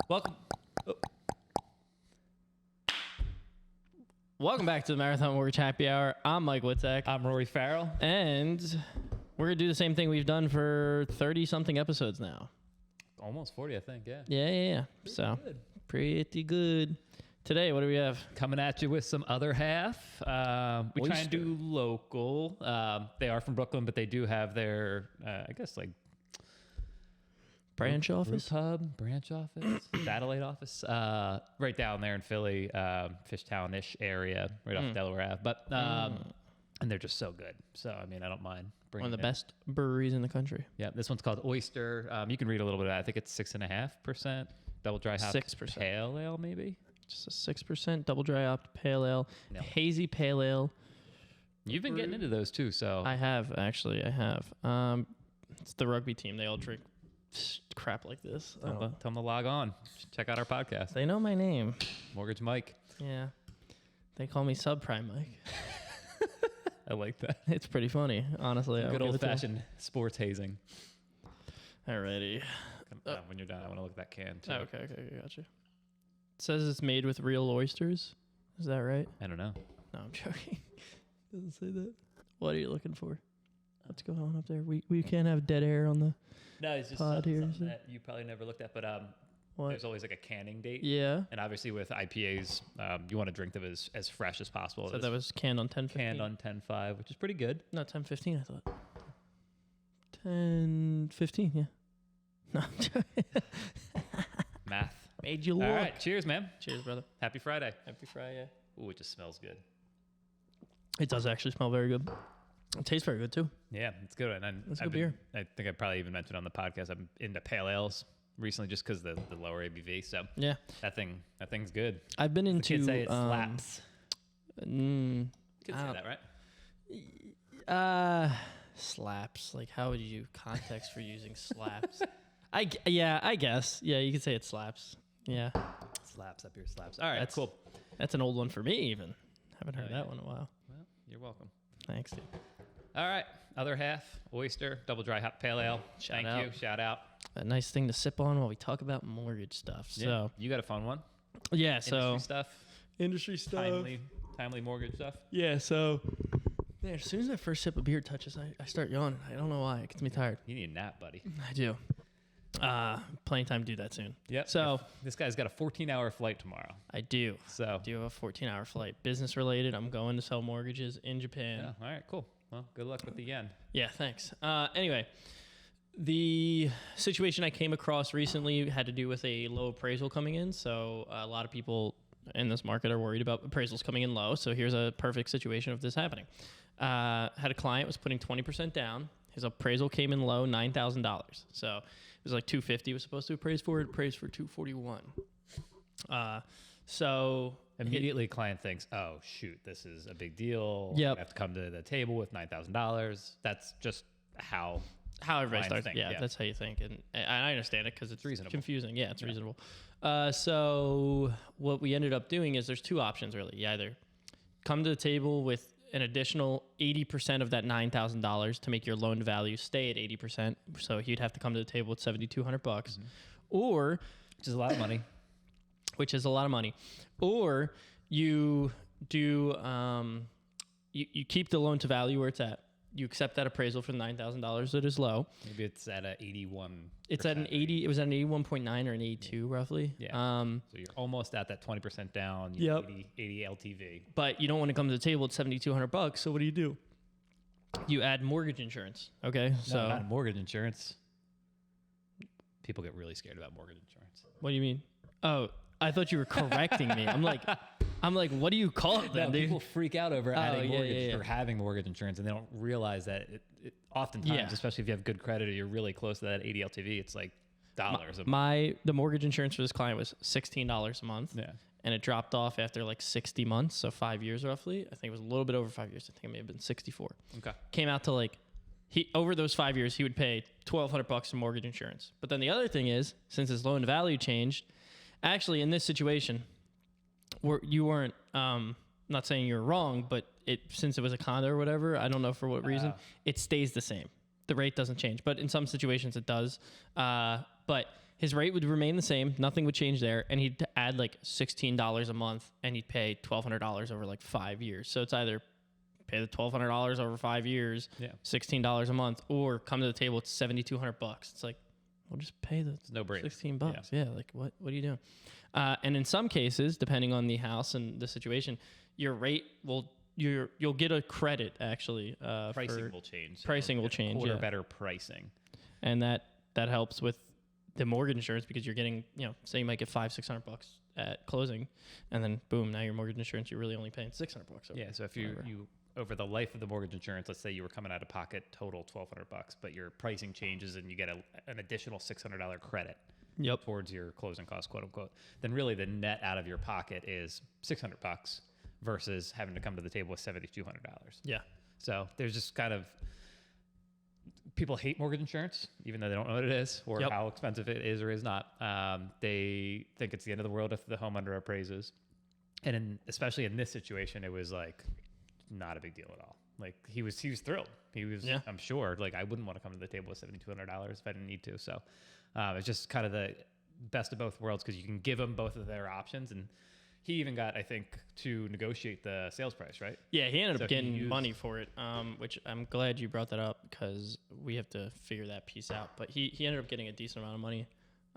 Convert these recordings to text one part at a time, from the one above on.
Welcome. Welcome back to the Marathon Mortgage Happy Hour. I'm Mike Witzak. I'm Rory Farrell. And we're going to do the same thing we've done for 30-something episodes now. Almost 40, I think, yeah. Yeah. Pretty good. Today, what do we have? Coming at you with some other half. We try and do local. They are from Brooklyn, but they do have their, branch office? Branch office, satellite office, right down there in Philly, Fishtown-ish area, right off Delaware Ave. But and they're just so good. So I mean, I don't mind bringing one of the best breweries in the country. Yeah, this one's called Oyster. You can read a little bit of that. I think it's 6.5% double dry hop 6% pale ale, maybe. Just a 6% double dry hopped pale ale, hazy pale ale. You've been getting into those too, so I have. It's the rugby team. They all drink crap like this. Tell them to log on. Check out our podcast. They know my name. Mortgage Mike. Yeah. They call me Subprime Mike. I like that. It's pretty funny, honestly. Good old-fashioned sports hazing. Alrighty. When you're done, I want to look at that can, too. Okay, gotcha. It says it's made with real oysters. Is that right? I don't know. No, I'm joking. It doesn't say that. What are you looking for? What's going on up there? We can't have dead air on the No, it's just pod something here, that you probably never looked at, but what? There's always like a canning date. Yeah. And obviously with IPAs, you want to drink them as fresh as possible. So that was canned on 10/15. Canned on 10/5, which is pretty good. No, 10/15, I thought. 10/15, yeah. No, I'm joking. Math. Made you look. All right, cheers, man. Cheers, brother. Happy Friday. Happy Friday. Ooh, it just smells good. It does actually smell very good. It tastes very good, too. Yeah, it's good. And It's good beer. I think I probably even mentioned on the podcast, I'm into pale ales recently just because the lower ABV. So yeah, that thing's good. I've been into... Kids say it slaps. Kids say that, right? Slaps. Like, how would you context for using slaps? I guess. Yeah, you could say it slaps. Yeah. Slaps up your slaps. All right, cool. That's an old one for me, even. Haven't heard that one in a while. Well, you're welcome. Thanks, dude. All right, other half, Oyster, double dry hop pale ale. Shout out. A nice thing to sip on while we talk about mortgage stuff. Yeah, so you got a fun one. Yeah, Industry stuff. Timely mortgage stuff. Yeah, so man, as soon as that first sip of beer touches, I start yawning. I don't know why. It gets me tired. You need a nap, buddy. I do. Plenty of time to do that soon. Yep. So this guy's got a 14-hour flight tomorrow. I do. So I do have a 14-hour flight, business related. I'm going to sell mortgages in Japan. Yeah. All right. Cool. Well, good luck with the yen. Yeah. Thanks. Anyway, the situation I came across recently had to do with a low appraisal coming in. So a lot of people in this market are worried about appraisals coming in low. So here's a perfect situation of this happening. Had a client was putting 20% down. His appraisal came in low, $9,000. So it was like $250 was supposed to appraise for. It appraised for $241. So immediately, client thinks, "Oh shoot, this is a big deal. Yep. I have to come to the table with $9,000." That's just how everybody starts. Think, yeah, that's how you think, and I understand it because it's reasonable. Confusing. Yeah, it's reasonable. So what we ended up doing is there's two options really. You either come to the table with an additional 80% of that $9,000 to make your loan to value stay at 80%. So he'd have to come to the table with $7,200, or which is a lot of money. Or you do you keep the loan to value where it's at. You accept that appraisal for $9,000 that is low. Maybe it's at an 81. It's at an 80. It was at an 81.9 or an 82 roughly. Yeah. So you're almost at that 20% down. Yep. 80 LTV. But you don't want to come to the table at $7,200. So what do? You add mortgage insurance. Okay. No, not mortgage insurance. People get really scared about mortgage insurance. What do you mean? Oh, I thought you were correcting me. I'm like, what do you call it then, dude? People freak out over adding mortgage or yeah. having mortgage insurance, and they don't realize that it oftentimes, especially if you have good credit or you're really close to that 80 LTV, it's like dollars. The mortgage insurance for this client was $16 a month. Yeah. And it dropped off after like 60 months, so 5 years roughly. I think it was a little bit over 5 years. I think it may have been 64. Okay. Came out to like, over those 5 years, he would pay $1,200 in mortgage insurance. But then the other thing is, since his loan to value changed, actually in this situation, you weren't, not saying you're wrong, but since it was a condo or whatever, I don't know for what reason, it stays the same. The rate doesn't change. But in some situations it does. But his rate would remain the same. Nothing would change there. And he'd add like $16 a month and he'd pay $1,200 over like 5 years. So it's either pay the $1,200 over 5 years, $16 a month, or come to the table, it's $7,200. It's like, we'll just pay the $16. Yeah. Like what are you doing? And in some cases, depending on the house and the situation, your rate you'll get a credit actually. Pricing will change. Pricing will change. Or better pricing. And that helps with the mortgage insurance because you're getting, say you might get $500-$600 at closing, and then boom, now your mortgage insurance you're really only paying $600. Yeah. So if you over the life of the mortgage insurance, let's say you were coming out of pocket total $1,200, but your pricing changes and you get an additional $600 credit. Towards your closing costs, quote unquote, then really the net out of your pocket is $600 versus having to come to the table with $7,200. Yeah. So there's just kind of people hate mortgage insurance, even though they don't know what it is or how expensive it is or is not. They think it's the end of the world if the home under appraises. And especially in this situation, it was like not a big deal at all. Like he was thrilled. He was, I'm sure, like I wouldn't want to come to the table with $7,200 if I didn't need to. So it's just kind of the best of both worlds because you can give them both of their options. And he even got, I think, to negotiate the sales price, right? Yeah, he ended up getting money for it, which I'm glad you brought that up because we have to figure that piece out. But he ended up getting a decent amount of money.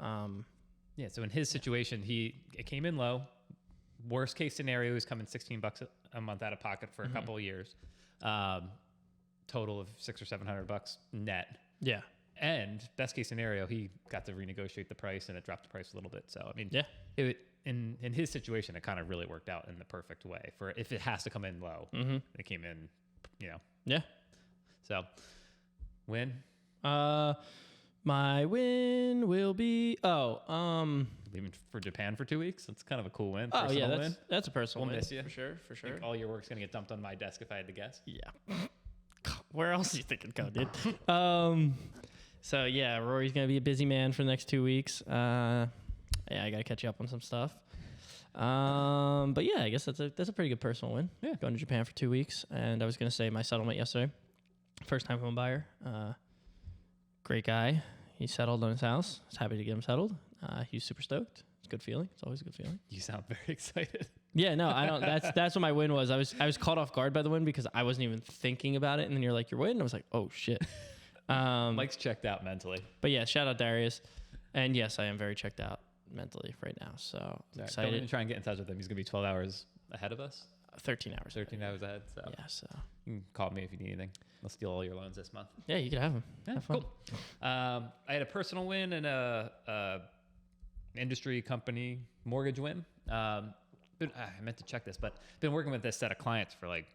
So in his situation, it came in low. Worst case scenario, he's coming $16 a month out of pocket for a couple of years. Total of $600 or $700 net. Yeah. And best case scenario, he got to renegotiate the price and it dropped the price a little bit. So I mean, in his situation, it kind of really worked out in the perfect way for if it has to come in low. It came in, Yeah. So win. My win will be leaving for Japan for 2 weeks. That's kind of a cool win. Oh yeah, that's a personal win. Miss you. For sure. Think all your work's gonna get dumped on my desk if I had to guess. Yeah. Where else do you think it'd go, dude? So yeah, Rory's gonna be a busy man for the next 2 weeks. I gotta catch you up on some stuff. But yeah, I guess that's a pretty good personal win. Yeah, going to Japan for 2 weeks, and I was gonna say my settlement yesterday. First time home buyer. Great guy. He settled on his house. I was happy to get him settled. He was super stoked. It's a good feeling. It's always a good feeling. You sound very excited. Yeah, no, I don't. That's what my win was. I was caught off guard by the win because I wasn't even thinking about it. And then you're like, your win? I was like, oh shit. Mike's checked out mentally. But yeah, shout out Darius. And yes, I am very checked out mentally right now. So excited. Don't even try and get in touch with him. He's gonna be 12 hours ahead of us. 13 hours. 13 hours ahead. So yeah, so you can call me if you need anything. I'll steal all your loans this month. Yeah, you can have them. Yeah, have fun. Cool. I had a personal win and a industry company mortgage win. I meant to check this, but been working with this set of clients for like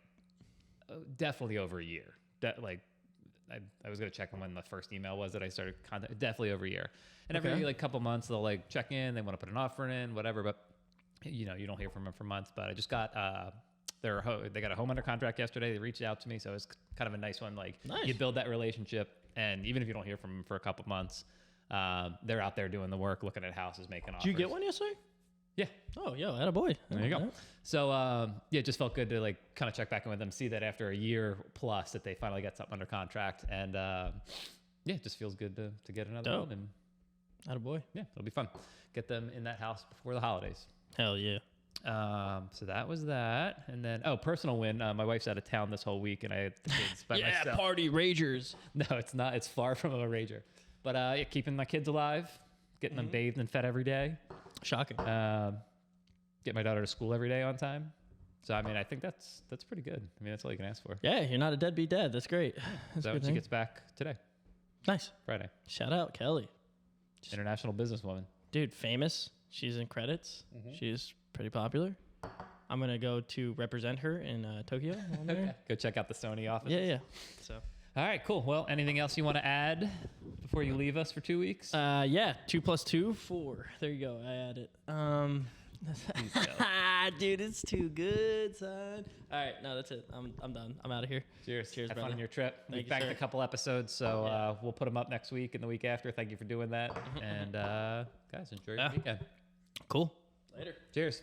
definitely over a year. I was gonna check when the first email was that I started contact. Definitely over a year. And every like couple months they'll like check in. They want to put an offer in, whatever. But you don't hear from them for months. But I just got they got a home under contract yesterday. They reached out to me, so it was kind of a nice one. Like you build that relationship, and even if you don't hear from them for a couple months, they're out there doing the work, looking at houses, making offers. Did you get one yesterday? Yeah. Oh, yo, attaboy. There you go. So, it just felt good to like kind of check back in with them, see that after a year plus that they finally got something under contract. And it just feels good to get another one. And attaboy. Yeah, it'll be fun. Get them in that house before the holidays. Hell yeah. So that was that. And then, personal win. My wife's out of town this whole week and I had the kids by myself. Yeah, party ragers. No, it's not. It's far from a rager. But keeping my kids alive, getting them bathed and fed every day. Shocking. Get my daughter to school every day on time. So, I mean, I think that's pretty good. I mean, that's all you can ask for. Yeah, you're not a deadbeat dad. That's great. That's so she gets back today. Nice. Friday. Shout out Kelly. International businesswoman. Dude, famous. She's in credits. She's pretty popular. I'm going to go to represent her in Tokyo. Okay. Go check out the Sony office. Yeah. So. All right, cool. Well, anything else you want to add before you leave us for 2 weeks? 2 + 2, 4. There you go. I added. Dude, it's too good, son. All right, no, that's it. I'm done. I'm out of here. Cheers. Cheers, Have brother. fun on your trip. We Thank you, banked sir. a couple episodes, so we'll put them up next week and the week after. Thank you for doing that. And guys, enjoy your weekend. Cool. Later. Cheers.